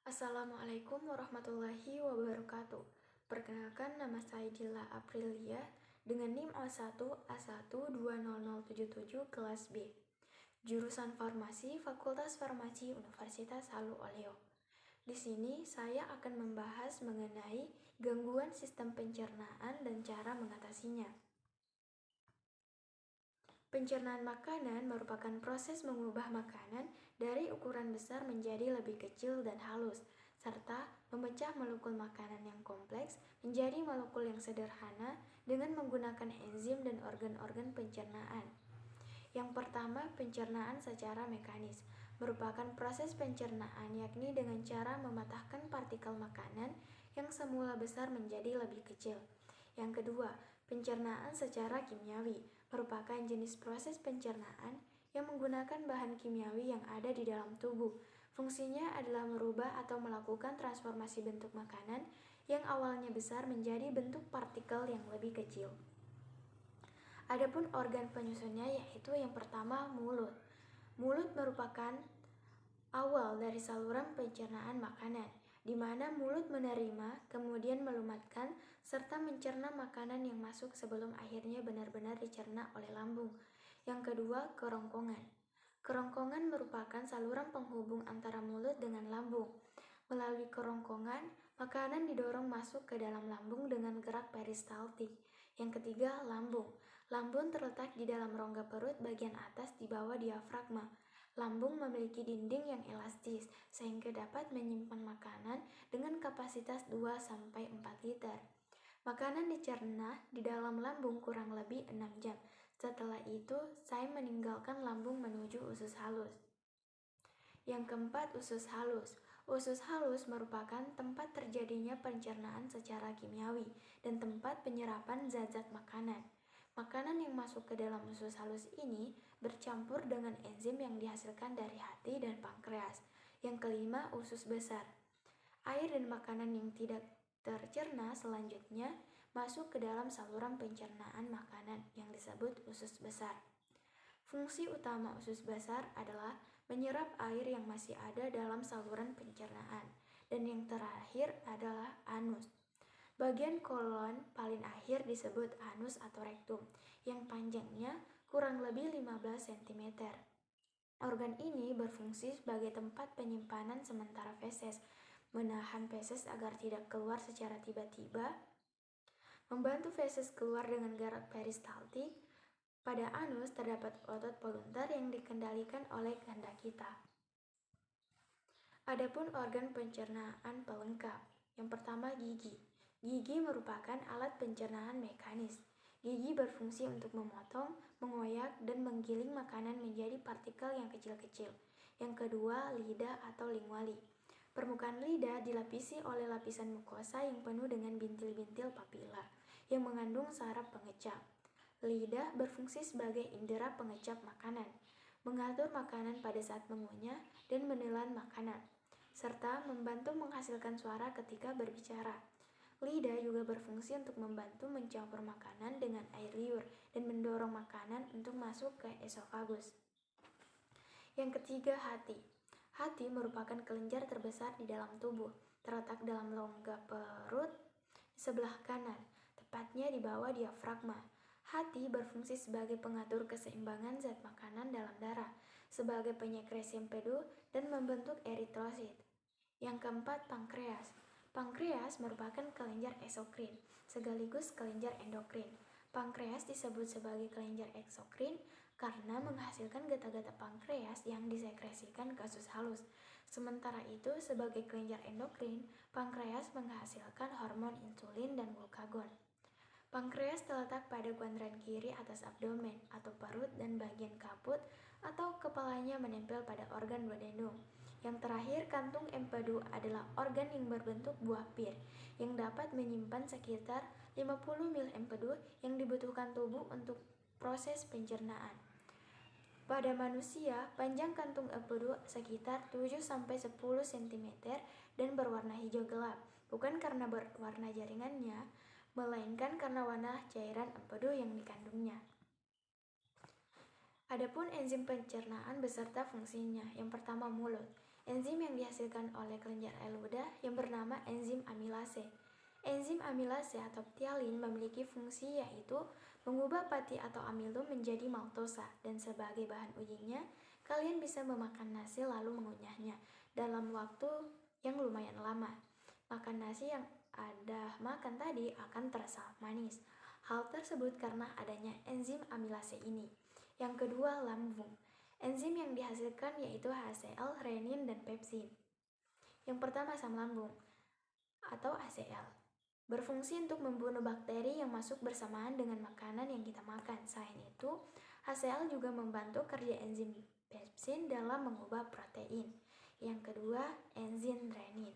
Assalamualaikum warahmatullahi wabarakatuh. Perkenalkan, nama saya Dila Aprilia dengan NIM A1A1200077 kelas B. Jurusan Farmasi Fakultas Farmasi Universitas Halu Oleo. Di sini saya akan membahas mengenai gangguan sistem pencernaan dan cara mengatasinya. Pencernaan makanan merupakan proses mengubah makanan dari ukuran besar menjadi lebih kecil dan halus, serta memecah molekul makanan yang kompleks menjadi molekul yang sederhana dengan menggunakan enzim dan organ-organ pencernaan. Yang pertama, pencernaan secara mekanis merupakan proses pencernaan yakni dengan cara mematahkan partikel makanan yang semula besar menjadi lebih kecil. Yang kedua, pencernaan secara kimiawi merupakan jenis proses pencernaan yang menggunakan bahan kimiawi yang ada di dalam tubuh. Fungsinya adalah merubah atau melakukan transformasi bentuk makanan yang awalnya besar menjadi bentuk partikel yang lebih kecil. Adapun organ penyusunnya yaitu yang pertama mulut. Mulut merupakan awal dari saluran pencernaan makanan, di mana mulut menerima, kemudian melumatkan, serta mencerna makanan yang masuk sebelum akhirnya benar-benar dicerna oleh lambung. Yang kedua, kerongkongan. Kerongkongan merupakan saluran penghubung antara mulut dengan lambung. Melalui kerongkongan, makanan didorong masuk ke dalam lambung dengan gerak peristaltik. Yang ketiga, lambung. Lambung terletak di dalam rongga perut bagian atas di bawah diafragma. Lambung memiliki dinding yang elastis sehingga dapat menyimpan makanan dengan kapasitas 2-4 liter. Makanan dicerna di dalam lambung kurang lebih 6 jam. Setelah itu, saya meninggalkan lambung menuju usus halus. Yang keempat, usus halus. Usus halus merupakan tempat terjadinya pencernaan secara kimiawi dan tempat penyerapan zat-zat makanan. Makanan yang masuk ke dalam usus halus ini bercampur dengan enzim yang dihasilkan dari hati dan pankreas. Yang kelima, usus besar. Air dan makanan yang tidak tercerna selanjutnya masuk ke dalam saluran pencernaan makanan yang disebut usus besar. Fungsi utama usus besar adalah menyerap air yang masih ada dalam saluran pencernaan. Dan yang terakhir adalah anus. Bagian kolon paling akhir disebut anus atau rektum, yang panjangnya kurang lebih 15 cm. Organ ini berfungsi sebagai tempat penyimpanan sementara feses, menahan feses agar tidak keluar secara tiba-tiba, membantu feses keluar dengan gerak peristaltik. Pada anus terdapat otot voluntar yang dikendalikan oleh kehendak kita. Adapun organ pencernaan pelengkap. Yang pertama, gigi. Gigi merupakan alat pencernaan mekanis. Gigi berfungsi untuk memotong, mengoyak, dan menggiling makanan menjadi partikel yang kecil-kecil. Yang kedua, lidah atau linguali. Permukaan lidah dilapisi oleh lapisan mukosa yang penuh dengan bintil-bintil papila yang mengandung saraf pengecap. Lidah berfungsi sebagai indera pengecap makanan, mengatur makanan pada saat mengunyah dan menelan makanan, serta membantu menghasilkan suara ketika berbicara. Lidah juga berfungsi untuk membantu mencampur makanan dengan air liur dan mendorong makanan untuk masuk ke esofagus. Yang ketiga, hati. Hati merupakan kelenjar terbesar di dalam tubuh, terletak dalam rongga perut sebelah kanan, tepatnya di bawah diafragma. Hati berfungsi sebagai pengatur keseimbangan zat makanan dalam darah, sebagai penyekresi empedu, dan membentuk eritrosit. Yang keempat, pankreas. Pankreas merupakan kelenjar eksokrin, sekaligus kelenjar endokrin. Pankreas disebut sebagai kelenjar eksokrin karena menghasilkan geta-geta pankreas yang disekresikan ke usus halus. Sementara itu, sebagai kelenjar endokrin, pankreas menghasilkan hormon insulin dan glukagon. Pankreas terletak pada kuadran kiri atas abdomen atau perut dan bagian kaput atau kepalanya menempel pada organ duodenum. Yang terakhir, kantung empedu adalah organ yang berbentuk buah pir yang dapat menyimpan sekitar 50 ml empedu yang dibutuhkan tubuh untuk proses pencernaan. Pada manusia, panjang kantung empedu sekitar 7-10 cm dan berwarna hijau gelap, bukan karena berwarna jaringannya, melainkan karena warna cairan empedu yang dikandungnya. Adapun enzim pencernaan beserta fungsinya. Yang pertama, mulut. enzim yang dihasilkan oleh kelenjar air ludah yang bernama enzim amilase. Enzim amilase atau ptyalin memiliki fungsi yaitu mengubah pati atau amilum menjadi maltosa, dan sebagai bahan ujinya, kalian bisa memakan nasi lalu mengunyahnya dalam waktu yang lumayan lama. Makan nasi yang ada makan tadi akan terasa manis. Hal tersebut karena adanya enzim amilase ini. Yang kedua, lambung. Enzim yang dihasilkan yaitu HCl, renin, dan pepsin. Yang pertama, asam lambung atau HCl. Berfungsi untuk membunuh bakteri yang masuk bersamaan dengan makanan yang kita makan. Selain itu, HCl juga membantu kerja enzim pepsin dalam mengubah protein. Yang kedua, enzim renin.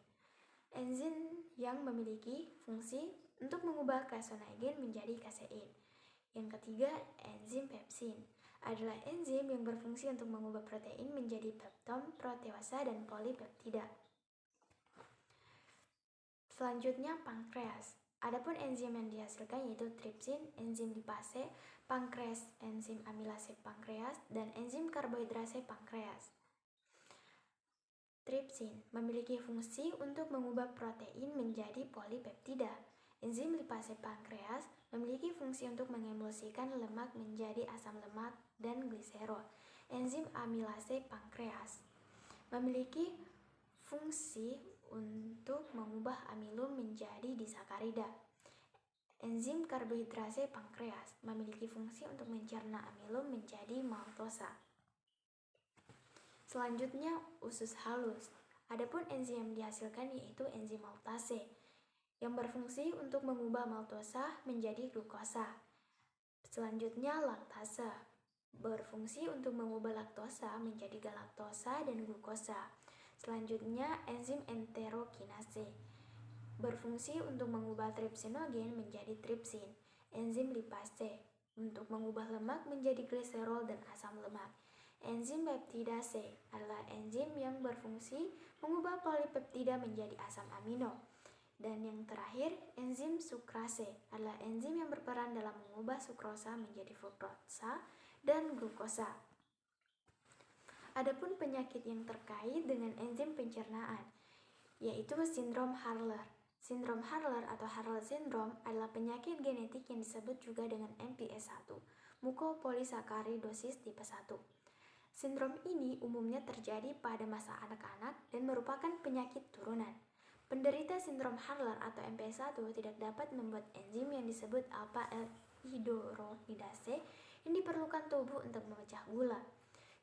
Enzim yang memiliki fungsi untuk mengubah kaseinogen menjadi kasein. Yang ketiga, enzim pepsin adalah enzim yang berfungsi untuk mengubah protein menjadi peptide, proteasa, dan polipeptida. Selanjutnya, pankreas. Adapun enzim yang dihasilkan yaitu tripsin, enzim lipase pankreas, enzim amilase pankreas, dan enzim karbohidrase pankreas. Tripsin memiliki fungsi untuk mengubah protein menjadi polipeptida. Enzim lipase pankreas memiliki fungsi untuk mengemulsikan lemak menjadi asam lemak dan gliserol. Enzim amilase pankreas memiliki fungsi untuk mengubah amilum menjadi disakarida. Enzim karbohidrase pankreas memiliki fungsi untuk mencerna amilum menjadi maltosa. Selanjutnya, usus halus. Adapun enzim yang dihasilkan yaitu enzim maltase yang berfungsi untuk mengubah maltosa menjadi glukosa. Selanjutnya, laktase berfungsi untuk mengubah laktosa menjadi galaktosa dan glukosa. Selanjutnya, enzim enterokinase berfungsi untuk mengubah tripsinogen menjadi tripsin. Enzim lipase untuk mengubah lemak menjadi gliserol dan asam lemak. Enzim peptidase adalah enzim yang berfungsi mengubah polipeptida menjadi asam amino. Dan yang terakhir, enzim sukrase adalah enzim yang berperan dalam mengubah sukrosa menjadi fruktosa dan glukosa. Adapun penyakit yang terkait dengan enzim pencernaan, yaitu sindrom Hurler. Sindrom Hurler atau Hurler syndrome adalah penyakit genetik yang disebut juga dengan MPS 1, mukopolisakaridosis tipe 1. Sindrom ini umumnya terjadi pada masa anak-anak dan merupakan penyakit turunan. Penderita sindrom Hurler atau MPS 1 tidak dapat membuat enzim yang disebut alpha-L-hydroronidase yang diperlukan tubuh untuk memecah gula.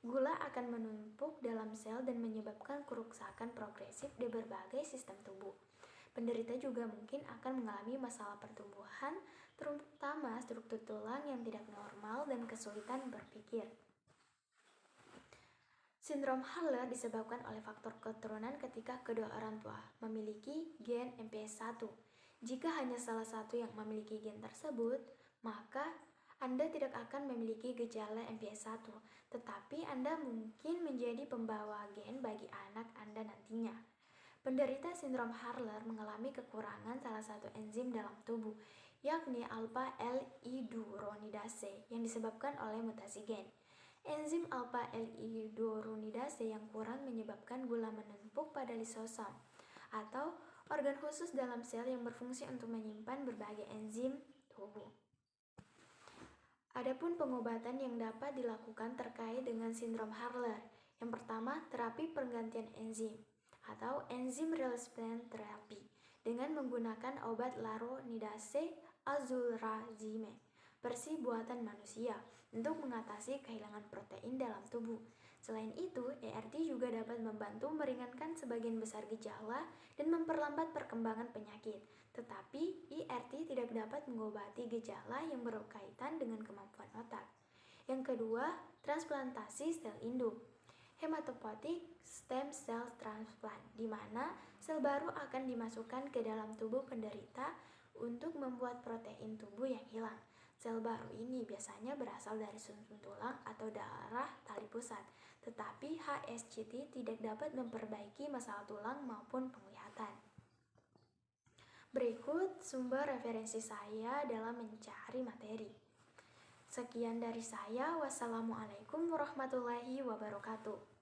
Gula akan menumpuk dalam sel dan menyebabkan kerusakan progresif di berbagai sistem tubuh. Penderita juga mungkin akan mengalami masalah pertumbuhan, terutama struktur tulang yang tidak normal dan kesulitan berpikir. Sindrom Hurler disebabkan oleh faktor keturunan ketika kedua orang tua memiliki gen MPS 1. Jika hanya salah satu yang memiliki gen tersebut, maka Anda tidak akan memiliki gejala MPS 1, tetapi Anda mungkin menjadi pembawa gen bagi anak Anda nantinya. Penderita sindrom Hurler mengalami kekurangan salah satu enzim dalam tubuh, yakni alpha-L-hydroronidase yang disebabkan oleh mutasi gen. Enzim alpha-L-hydroronidase yang kurang menyebabkan gula menumpuk pada lisosom atau organ khusus dalam sel yang berfungsi untuk menyimpan berbagai enzim tubuh. Adapun pengobatan yang dapat dilakukan terkait dengan sindrom Hurler. Yang pertama, terapi penggantian enzim atau enzim replacement therapy dengan menggunakan obat laronidase azulrazime versi buatan manusia untuk mengatasi kehilangan protein dalam tubuh. Selain itu, ERT juga dapat membantu meringankan sebagian besar gejala dan memperlambat perkembangan penyakit. Tetapi, ERT tidak dapat mengobati gejala yang berkaitan dengan kemampuan otak. Yang kedua, transplantasi sel induk. Hematopoietic stem cell transplant, di mana sel baru akan dimasukkan ke dalam tubuh penderita untuk membuat protein tubuh yang hilang. Sel baru ini biasanya berasal dari sumsum tulang atau darah tali pusat, tetapi HSCT tidak dapat memperbaiki masalah tulang maupun penglihatan. Berikut sumber referensi saya dalam mencari materi. Sekian dari saya. Wassalamualaikum warahmatullahi wabarakatuh.